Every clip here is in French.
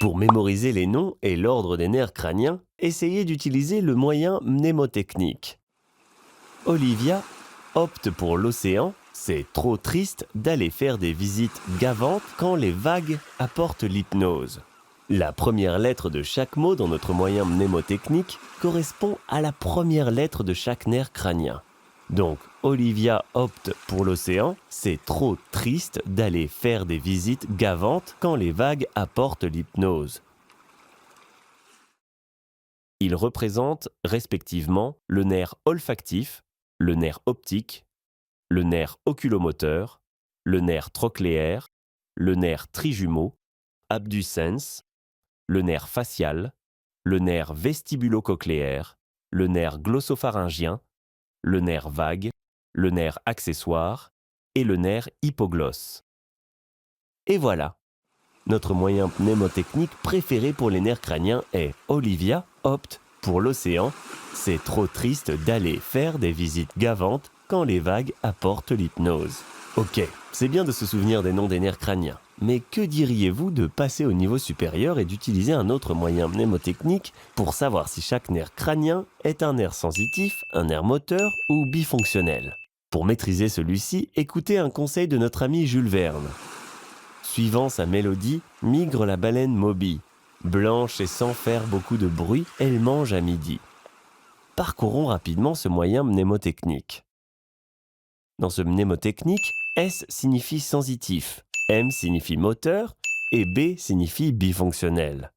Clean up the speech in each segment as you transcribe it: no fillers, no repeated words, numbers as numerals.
Pour mémoriser les noms et l'ordre des nerfs crâniens, essayez d'utiliser le moyen mnémotechnique. Olivia opte pour l'océan. C'est trop triste d'aller faire des visites gavantes quand les vagues apportent l'hypnose. La première lettre de chaque mot dans notre moyen mnémotechnique correspond à la première lettre de chaque nerf crânien. Donc, Olivia opte pour l'océan. C'est trop triste d'aller faire des visites gavantes quand les vagues apportent l'hypnose. Ils représentent respectivement le nerf olfactif, le nerf optique, le nerf oculomoteur, le nerf trochléaire, le nerf trijumeau, abducens, le nerf facial, le nerf vestibulo-cochléaire, le nerf glossopharyngien, le nerf vague, le nerf accessoire et le nerf hypoglosse. Et voilà, notre moyen mnémotechnique préféré pour les nerfs crâniens est Olivia opte pour l'océan. C'est trop triste d'aller faire des visites gavantes quand les vagues apportent l'hypnose. Ok, c'est bien de se souvenir des noms des nerfs crâniens, mais que diriez-vous de passer au niveau supérieur et d'utiliser un autre moyen mnémotechnique pour savoir si chaque nerf crânien est un nerf sensitif, un nerf moteur ou bifonctionnel? Pour maîtriser celui-ci, écoutez un conseil de notre ami Jules Verne. Suivant sa mélodie, migre la baleine Moby. Blanche et sans faire beaucoup de bruit, elle mange à midi. Parcourons rapidement ce moyen mnémotechnique. Dans ce mnémotechnique, S signifie sensitif, M signifie moteur et B signifie bifonctionnel.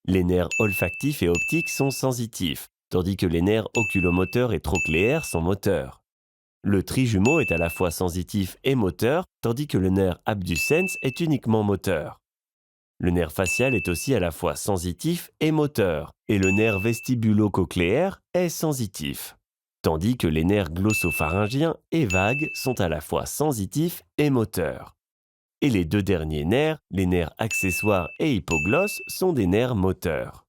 Les nerfs olfactifs et optiques sont sensitifs, tandis que les nerfs oculomoteurs et trochléaires sont moteurs. Le trijumeau est à la fois sensitif et moteur, tandis que le nerf abducens est uniquement moteur. Le nerf facial est aussi à la fois sensitif et moteur, et le nerf vestibulo-cochléaire est sensitif, tandis que les nerfs glossopharyngiens et vagues sont à la fois sensitifs et moteurs. Et les deux derniers nerfs, les nerfs accessoires et hypoglosse, sont des nerfs moteurs.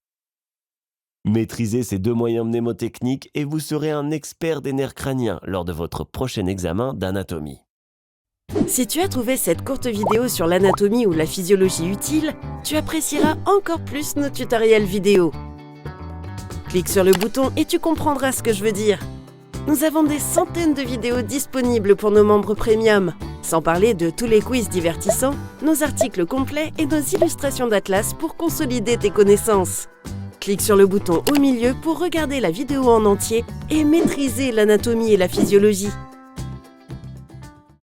Maîtrisez ces deux moyens mnémotechniques et vous serez un expert des nerfs crâniens lors de votre prochain examen d'anatomie. Si tu as trouvé cette courte vidéo sur l'anatomie ou la physiologie utile, tu apprécieras encore plus nos tutoriels vidéo. Clique sur le bouton et tu comprendras ce que je veux dire. Nous avons des centaines de vidéos disponibles pour nos membres premium, sans parler de tous les quiz divertissants, nos articles complets et nos illustrations d'atlas pour consolider tes connaissances. Clique sur le bouton au milieu pour regarder la vidéo en entier et maîtriser l'anatomie et la physiologie.